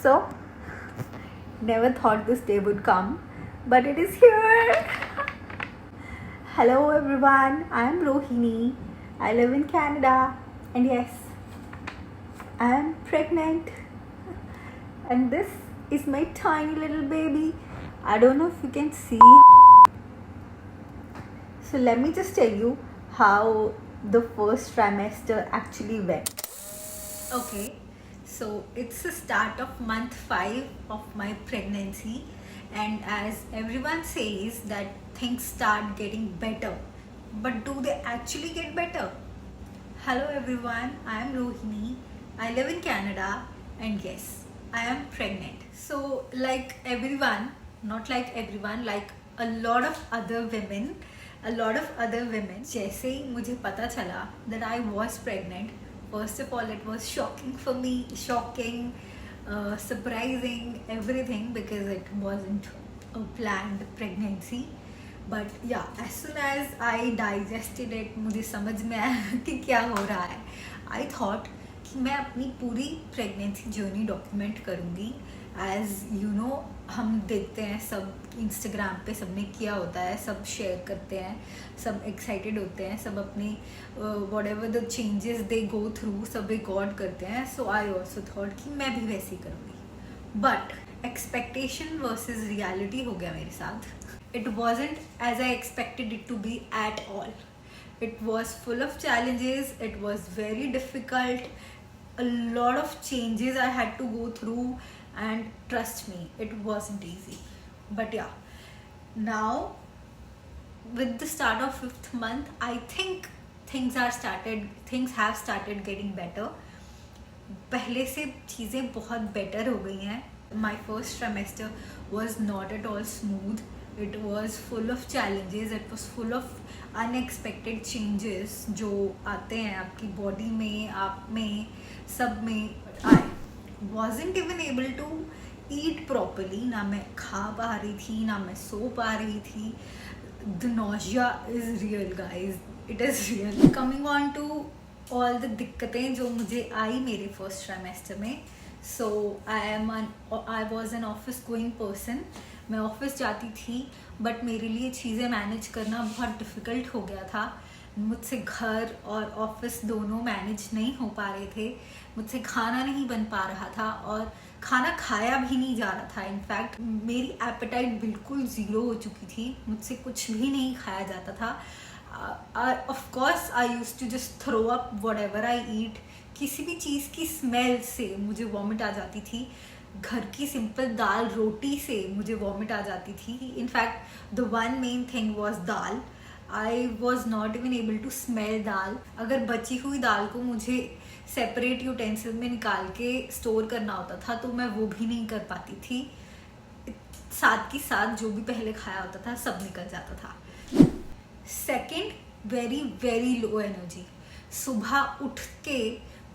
so. Never thought this day would come, but it is here. Hello everyone, I am Rohini. I live in Canada, and yes, I am pregnant. And this is my tiny little baby. I don't know if you can see. So let me just tell you how the first trimester actually went. Okay, so it's the start of month 5 of my pregnancy, and as everyone says that things start getting better, but do they actually get better? Hello everyone, I am Rohini. I live in Canada, and yes, I am pregnant. So like everyone, not like everyone, like a lot of other women, जैसे ही मुझे पता चला that I was pregnant, first of all it was shocking for me, surprising, everything, because it wasn't a planned pregnancy. But yeah, as soon as I digested it, मुझे समझ में आया कि क्या हो रहा है. I thought कि मैं अपनी पूरी प्रेगनेंसी जर्नी डॉक्यूमेंट करूँगी. एज यू नो, हम देखते हैं सब इंस्टाग्राम पे सबने किया होता है, सब शेयर करते हैं, सब एक्साइटेड होते हैं, सब अपनी what ever the changes they go through सब रिकॉर्ड करते हैं. सो आई ऑल्सो थॉट कि मैं भी वैसे ही करूँगी. बट एक्सपेक्टेशन वर्सेस रियलिटी हो गया मेरे साथ. It wasn't as I expected it to be at all. It was full of challenges, it was very difficult, a lot of changes I had to go through, and trust me, it wasn't easy. But yeah, now with the start of 5th month, I think things have started getting better. पहले से चीज़ें बहुत better हो गई हैं. My first trimester was not at all smooth. It was full of challenges, it was full of unexpected changes जो आते हैं आपकी बॉडी में, आप में, सब में. I wasn't even able to eat properly. ना मैं खा पा रही थी, ना मैं सो पा रही थी. The nausea is real, guys. It is real. Coming on to all the दिक्कतें जो मुझे आई मेरे फर्स्ट ट्राइमेस्टर में. So I was an office going person. मैं ऑफिस जाती थी, बट मेरे लिए चीज़ें मैनेज करना बहुत डिफ़िकल्ट हो गया था. मुझसे घर और ऑफिस दोनों मैनेज नहीं हो पा रहे थे. मुझसे खाना नहीं बन पा रहा था, और खाना खाया भी नहीं जा रहा था. इनफैक्ट मेरी एपेटाइट बिल्कुल ज़ीरो हो चुकी थी. मुझसे कुछ भी नहीं खाया जाता था. Of course I used to just throw up whatever I eat. किसी भी चीज़ की स्मेल से मुझे वॉमिट आ जाती थी. घर की सिंपल दाल रोटी से मुझे वॉमिट आ जाती थी. In fact the one main thing was dal. I was not even able to smell dal. अगर बची हुई दाल को मुझे सेपरेट यूटेंसिल में निकाल के स्टोर करना होता था, तो मैं वो भी नहीं कर पाती थी. साथ के साथ जो भी पहले खाया होता था सब निकल जाता था. Second, very very low energy. सुबह उठ के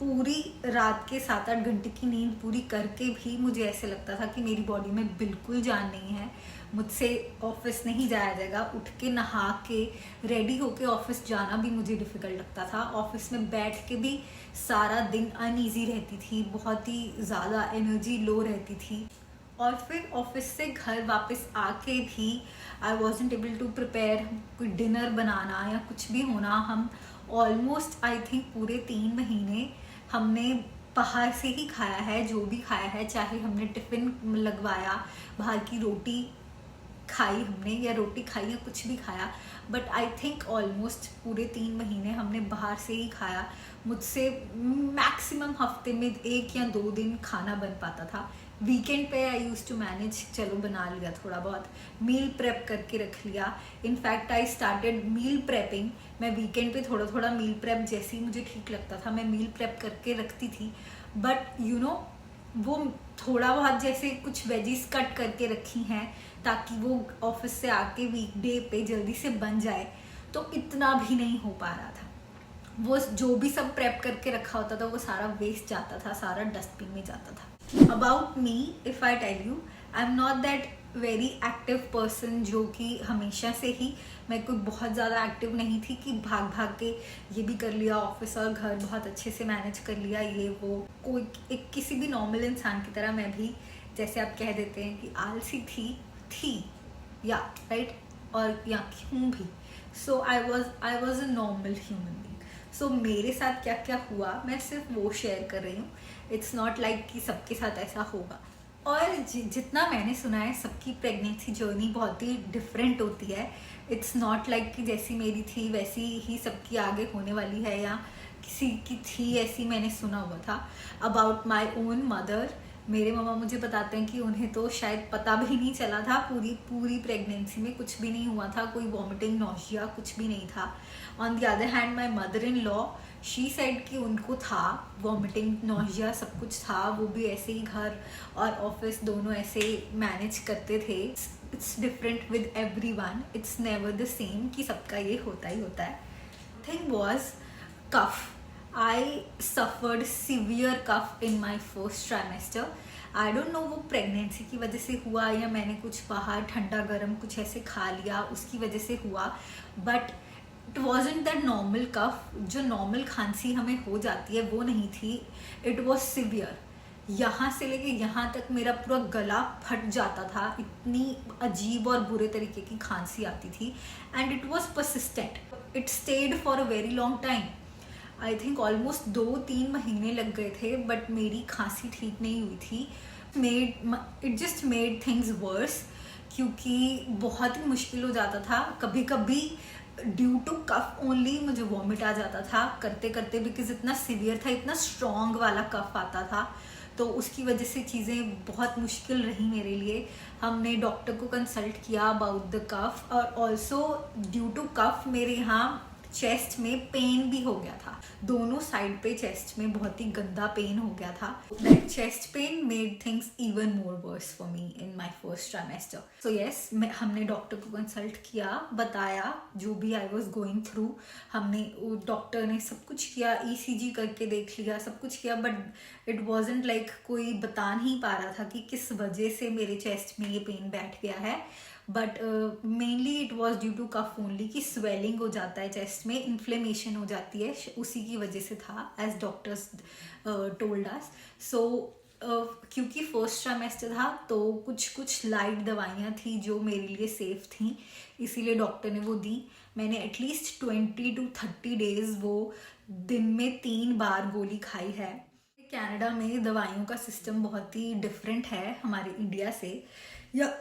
पूरी रात के 7-8 घंटे की नींद पूरी करके भी मुझे ऐसे लगता था कि मेरी बॉडी में बिल्कुल जान नहीं है. मुझसे ऑफिस नहीं जाया जाएगा. उठ के नहा के रेडी होके ऑफिस जाना भी मुझे डिफ़िकल्ट लगता था. ऑफिस में बैठ के भी सारा दिन अनईजी रहती थी. बहुत ही ज़्यादा एनर्जी लो रहती थी. और फिर ऑफिस से घर वापस आके भी I wasn't able to prepare कोई डिनर बनाना या कुछ भी होना. हम ऑलमोस्ट आई थिंक पूरे 3 महीने हमने बाहर से ही खाया है. जो भी खाया है, चाहे हमने टिफ़िन लगवाया, बाहर की रोटी खाई हमने, या रोटी खाई, या कुछ भी खाया, बट आई थिंक ऑलमोस्ट पूरे 3 महीने हमने बाहर से ही खाया. मुझसे मैक्सिमम हफ्ते में 1 या 2 दिन खाना बन पाता था. वीकेंड पे आई यूज़ टू मैनेज, चलो बना लिया थोड़ा बहुत, मील प्रेप करके रख लिया. In fact I started meal prepping. मैं वीकेंड पे थोड़ा थोड़ा मील प्रेप, जैसे ही मुझे ठीक लगता था मैं मील प्रेप करके रखती थी. बट यू नो, वो थोड़ा बहुत जैसे कुछ वेजीज कट करके रखी हैं ताकि वो ऑफिस से आके वीकडे पे जल्दी से बन जाए, तो इतना भी नहीं हो पा रहा था. वो जो भी सब प्रेप करके रखा होता था वो सारा वेस्ट जाता था, सारा डस्टबिन में जाता था. About me, if I tell you, I'm not that very active person, जो कि हमेशा से ही, मैं कोई बहुत ज़्यादा एक्टिव नहीं थी कि भाग भाग के ये भी कर लिया, ऑफिस और घर बहुत अच्छे से मैनेज कर लिया, ये वो। कोई एक किसी भी नॉर्मल इंसान की तरह मैं भी, जैसे आप कह देते हैं कि आलसी थी या राइट, और या हूँ भी। So I was a normal human being. So मेरे साथ क्या क्या हुआ मैं सिर्फ वो शेयर कर रही हूँ। इट्स नॉट लाइक कि सबके साथ ऐसा होगा। और जितना मैंने सुना है, सबकी प्रेगनेंसी जर्नी बहुत ही डिफरेंट होती है। इट्स नॉट लाइक कि जैसी मेरी थी वैसी ही सबकी आगे होने वाली है, या किसी की थी ऐसी मैंने सुना हुआ था। अबाउट माई ओन मदर, मेरे मम्मा मुझे बताते हैं कि उन्हें तो शायद पता भी नहीं चला था, पूरी प्रेगनेंसी में कुछ भी नहीं हुआ था, कोई वॉमिटिंग नौशिया कुछ भी नहीं था। On the other hand my mother in law, she side कि उनको था वॉमिटिंग नौशिया, सब कुछ था। वो भी ऐसे ही घर और ऑफिस दोनों ऐसे मैनेज करते थे। It's different with everyone, it's never the same कि सबका ये होता ही होता है। Thing was cough. I suffered severe cough in my first trimester. I don't know वो प्रेगनेंसी की वजह से हुआ या मैंने कुछ बाहर ठंडा गर्म कुछ ऐसे खा लिया उसकी वजह से हुआ, but it wasn't that normal cough, जो नॉर्मल खांसी हमें हो जाती है वो नहीं थी। It was severe. यहाँ से लेके यहाँ तक मेरा पूरा गला फट जाता था, इतनी अजीब और बुरे तरीके की खांसी आती थी। And it was persistent, it stayed for a very long time. I think almost 2-3 महीने लग गए थे, बट मेरी खांसी ठीक नहीं हुई थी। It just made things verse, क्योंकि बहुत ही मुश्किल हो जाता था। कभी कभी ड्यू टू कफ ओनली मुझे वॉमिट आ जाता था करते करते, बिकॉज इतना सीवियर था, इतना स्ट्रॉन्ग वाला कफ आता था। तो उसकी वजह से चीज़ें बहुत मुश्किल रही मेरे लिए। हमने डॉक्टर को कंसल्ट किया अबाउट द कफ, और ऑल्सो ड्यू टू कफ मेरे यहाँ चेस्ट में पेन भी हो गया था, दोनों साइड पे चेस्ट में बहुत ही गंदा पेन हो गया था। That chest pain made things even more verse for me in my first trimester. So yes, हमने डॉक्टर को कंसल्ट किया, बताया जो भी आई वाज गोइंग थ्रू। हमने डॉक्टर ने सब कुछ किया, ईसीजी करके देख लिया, सब कुछ किया, बट इट वाजंट लाइक कोई बता नहीं पा रहा था कि किस वजह से मेरे चेस्ट में ये पेन बैठ गया है। But mainly it was due to cough only, कि स्वेलिंग हो जाता है चेस्ट में, इन्फ्लेमेशन हो जाती है, उसी की वजह से था, एज डॉक्टर्स टोल्ड अस। सो क्योंकि फर्स्ट ट्राइमेस्टर था तो कुछ लाइट दवाइयाँ थी जो मेरे लिए सेफ थी, इसीलिए डॉक्टर ने वो दी। मैंने एटलीस्ट 20 to 30 डेज वो दिन में 3 बार गोली खाई है। कनाडा में दवाइयों का सिस्टम बहुत ही डिफरेंट है हमारे इंडिया से या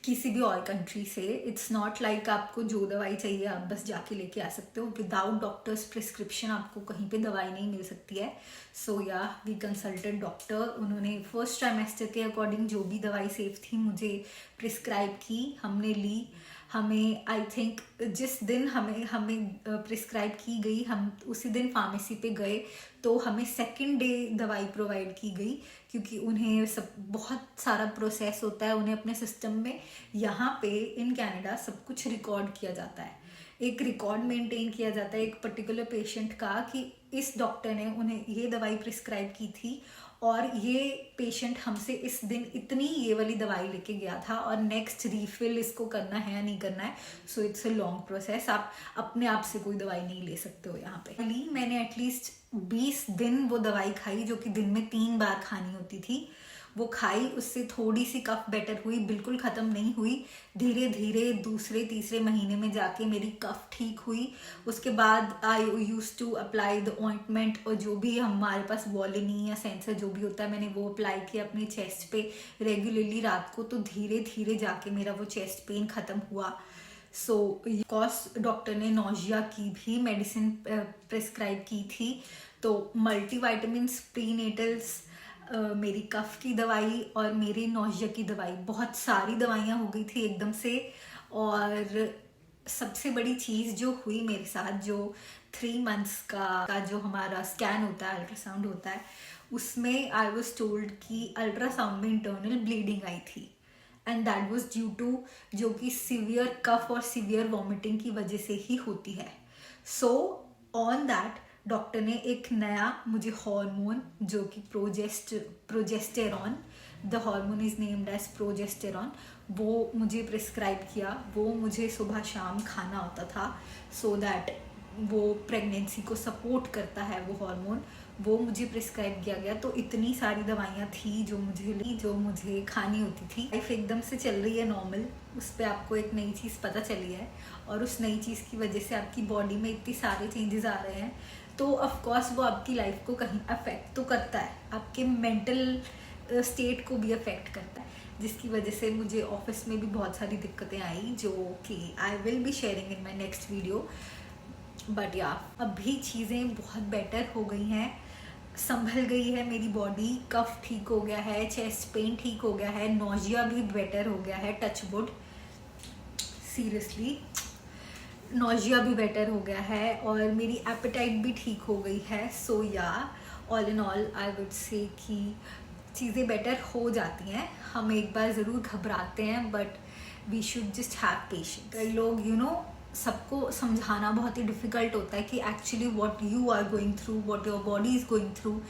किसी भी और कंट्री से। इट्स नॉट लाइक आपको जो दवाई चाहिए आप बस जाके लेके आ सकते हो, विदाउट डॉक्टर्स प्रिस्क्रिप्शन आपको कहीं पे दवाई नहीं मिल सकती है। सो या वी कंसल्टेड डॉक्टर, उन्होंने फर्स्ट ट्राइमेस्टर के अकॉर्डिंग जो भी दवाई सेफ थी मुझे प्रिस्क्राइब की, हमने ली। हमें आई थिंक जिस दिन हमें प्रिस्क्राइब की गई, हम उसी दिन फार्मेसी पे गए तो हमें सेकेंड डे दवाई प्रोवाइड की गई, क्योंकि उन्हें सब बहुत सारा प्रोसेस होता है, उन्हें अपने सिस्टम में यहाँ पे इन कनाडा सब कुछ रिकॉर्ड किया जाता है, एक रिकॉर्ड मेंटेन किया जाता है एक पर्टिकुलर पेशेंट का, कि इस डॉक्टर ने उन्हें ये दवाई प्रिस्क्राइब की थी और ये पेशेंट हमसे इस दिन इतनी ये वाली दवाई लेके गया था और नेक्स्ट रीफिल इसको करना है या नहीं करना है। So it's a long process, आप अपने आप से कोई दवाई नहीं ले सकते हो यहाँ पे। मैंने एटलीस्ट 20 दिन वो दवाई खाई, जो कि दिन में 3 बार खानी होती थी। वो खाई, उससे थोड़ी सी कफ बेटर हुई, बिल्कुल ख़त्म नहीं हुई। धीरे धीरे दूसरे तीसरे महीने में जाके मेरी कफ ठीक हुई। उसके बाद I use to apply the ointment, और जो भी हमारे पास वॉलिनी या सेंसर जो भी होता है मैंने वो अप्लाई किया अपने चेस्ट पे रेगुलरली रात को। तो धीरे धीरे जाके मेरा वो चेस्ट पेन ख़त्म हुआ। सो कॉस डॉक्टर ने नौजिया की भी मेडिसिन प्रिस्क्राइब की थी, तो मल्टीविटामिन्स, प्रीनेटल्स, मेरी कफ की दवाई और मेरी नौजिया की दवाई, बहुत सारी दवाइयाँ हो गई थी एकदम से। और सबसे बड़ी चीज़ जो हुई मेरे साथ, जो 3 मंथ्स का जो हमारा स्कैन होता है, अल्ट्रासाउंड होता है, उसमें आई वॉज टोल्ड कि अल्ट्रासाउंड में इंटरनल ब्लीडिंग आई थी, and that was due to, जो कि सीवियर कफ और सीवियर वॉमिटिंग की वजह से ही होती है। सो ऑन दैट डॉक्टर ने एक नया मुझे हार्मोन, जो कि progesterone, the hormone is named as progesterone, वो मुझे प्रिस्क्राइब किया। वो मुझे सुबह शाम खाना होता था, सो दैट वो प्रेगनेंसी को सपोर्ट करता है वो हार्मोन, वो मुझे प्रिस्क्राइब किया गया। तो इतनी सारी दवाइयाँ थी जो मुझे खानी होती थी। लाइफ एकदम से चल रही है नॉर्मल, उस पर आपको एक नई चीज़ पता चली है, और उस नई चीज़ की वजह से आपकी बॉडी में इतने सारे चेंजेस आ रहे हैं, तो ऑफकोर्स वो आपकी लाइफ को कहीं अफेक्ट तो करता है, आपके मेंटल स्टेट को भी अफेक्ट करता है, जिसकी वजह से मुझे ऑफिस में भी बहुत सारी दिक्कतें आई, जो कि I will be sharing in my next video. But या अभी चीज़ें बहुत बेटर हो गई हैं, संभल गई है मेरी बॉडी, कफ ठीक हो गया है, चेस्ट पेन ठीक हो गया है, नोजिया भी बेटर हो गया है, टच वुड, सीरियसली नोजिया भी बेटर हो गया है, और मेरी एपेटाइट भी ठीक हो गई है। सो या all in all I would say कि चीज़ें बेटर हो जाती हैं। हम एक बार ज़रूर घबराते हैं, but we should just have patience. कई लोग सबको समझाना बहुत ही डिफ़िकल्ट होता है कि actually what you are going through, what your body is going through.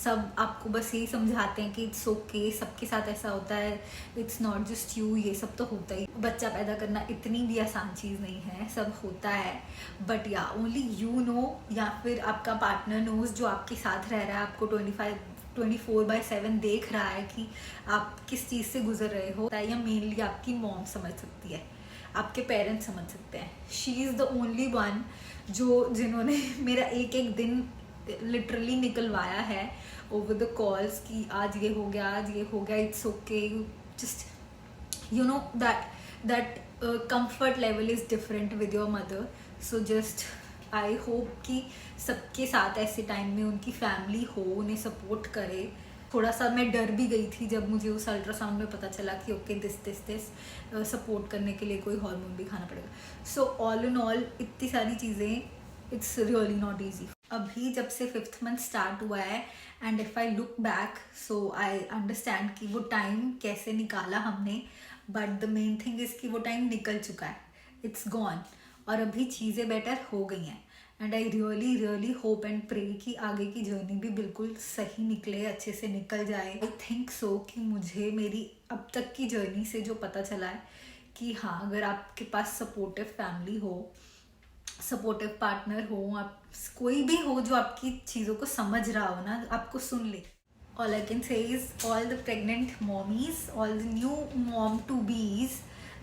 सब आपको बस यही समझाते हैं कि इट्स ओके, सबके साथ ऐसा होता है, इट्स नॉट जस्ट यू, ये सब तो होता ही। बच्चा पैदा करना इतनी भी आसान चीज़ नहीं है, सब होता है, बट या ओनली यू नो, या फिर आपका पार्टनर नोज जो आपके साथ रह रहा है, आपको 24/7 देख रहा है कि आप किस चीज़ से गुजर रहे हो, या मेनली आपकी मॉम समझ सकती है, आपके पेरेंट्स समझ सकते हैं। She is the only one जिन्होंने मेरा एक एक दिन लिटरली निकलवाया है ओवर द कॉल्स कि आज ये हो गया, आज ये हो गया, it's okay, just you know that comfort level is different with your mother. So just I hope कि सबके साथ ऐसे टाइम में उनकी फैमिली हो, उन्हें सपोर्ट करे। थोड़ा सा मैं डर भी गई थी जब मुझे उस अल्ट्रासाउंड में पता चला कि ओके दिस सपोर्ट करने के लिए कोई हार्मोन भी खाना पड़ेगा। सो ऑल इन ऑल इतनी सारी चीज़ें, इट्स रियली नॉट ईजी। अभी जब से 5th मंथ स्टार्ट हुआ है, and if I look back, so I understand कि वो टाइम कैसे निकाला हमने, but the main thing is कि वो टाइम निकल चुका है, इट्स गॉन, और अभी चीज़ें बेटर हो गई हैं। And I really hope and pray कि आगे की जर्नी भी बिल्कुल सही निकले, अच्छे से निकल जाए। आई थिंक सो कि मुझे मेरी अब तक की जर्नी से जो पता चला है कि हाँ, अगर आपके पास सपोर्टिव फैमिली हो, सपोर्टिव पार्टनर हो, आप कोई भी हो जो आपकी चीज़ों को समझ रहा हो ना, आपको सुन ले। All I can say is all the pregnant mommies, all the new mom to be's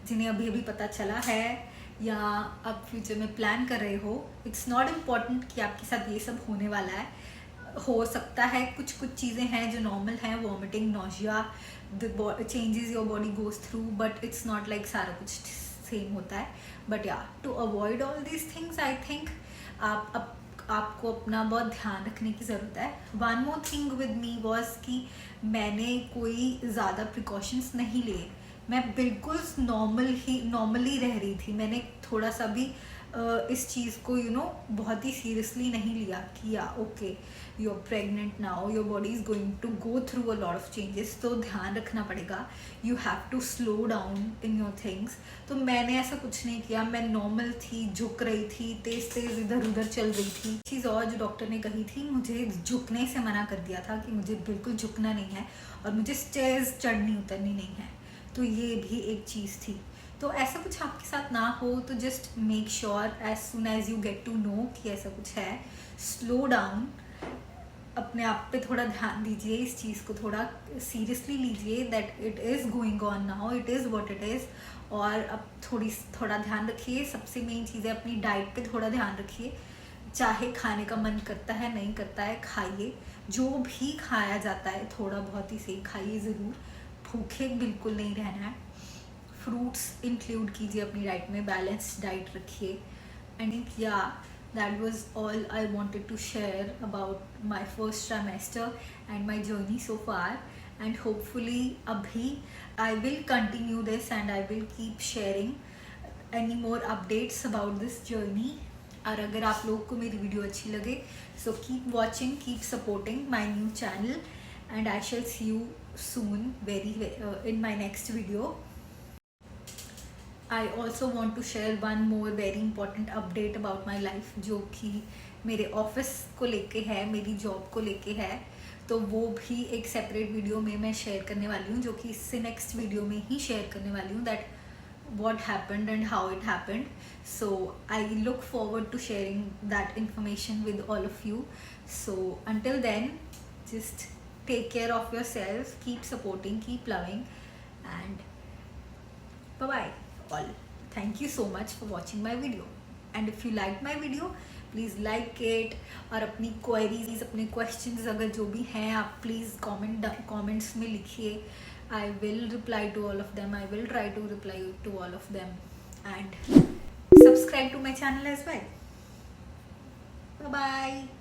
जिन्हें अभी अभी पता चला है या आप फ्यूचर में प्लान कर रहे हो, इट्स नॉट इम्पॉर्टेंट कि आपके साथ ये सब होने वाला है। हो सकता है कुछ चीज़ें हैं जो नॉर्मल हैं, vomiting, nausea, the changes your body goes through, but it's not like सारा कुछ सेम होता है। But yeah to avoid all these things, I think आपको अपना बहुत ध्यान रखने की ज़रूरत है। One more thing with me was कि मैंने कोई ज़्यादा प्रिकॉशंस नहीं लिए, मैं बिल्कुल नॉर्मली रह रही थी। मैंने थोड़ा सा भी इस चीज़ को बहुत ही सीरियसली नहीं लिया कि या okay you are pregnant now, your body is going to go through a lot of changes, तो ध्यान रखना पड़ेगा, you have to slow down in your things. तो मैंने ऐसा कुछ नहीं किया, मैं नॉर्मल थी, झुक रही थी, तेज़ इधर उधर चल रही थी। चीज़ और जो डॉक्टर ने कही थी, मुझे झुकने से मना कर दिया था कि मुझे बिल्कुल झुकना नहीं है, और मुझे स्टेयर्स चढ़नी उतरनी नहीं है, तो ये भी एक चीज़ थी। तो ऐसा कुछ आपके साथ ना हो तो just make sure as soon as you get to know कि ऐसा कुछ है, स्लो डाउन, अपने आप पे थोड़ा ध्यान दीजिए, इस चीज़ को थोड़ा सीरियसली लीजिए that it is going on now, it is what it is. और अब थोड़ा ध्यान रखिए, सबसे मेन चीज़ है अपनी डाइट पे थोड़ा ध्यान रखिए। चाहे खाने का मन करता है, नहीं करता है, खाइए, जो भी खाया जाता है थोड़ा बहुत ही सही खाइए ज़रूर, भूखे बिल्कुल नहीं रहना है। फ्रूट्स इंक्लूड कीजिए अपनी डाइट में, बैलेंस्ड डाइट रखिए। एंड या that was all I wanted to share about my first trimester and my journey so far, and hopefully abhi I will continue this and I will keep sharing any more updates about this journey. और अगर आप लोग को मेरी video अच्छी लगे, so keep watching, keep supporting my new channel, and I shall see you soon in my next video. I also want to share one more very important update about my life, जो कि मेरे office को लेके है, मेरी job को लेके है। तो वो भी एक सेपरेट वीडियो में मैं शेयर करने वाली हूँ, जो कि इससे नेक्स्ट वीडियो में ही शेयर करने वाली हूँ, that what happened and how it happened. So I look forward to sharing that information with all of you. So until then, just take care of yourself, keep supporting, keep loving, and bye bye all. Thank you so much for watching my video, and if you liked my video, please like it. और अपनी queries, अपने questions अगर जो भी हैं आप please comments में लिखिए. I will reply to all of them. I will try to reply to all of them, and subscribe to my channel as well. Bye bye.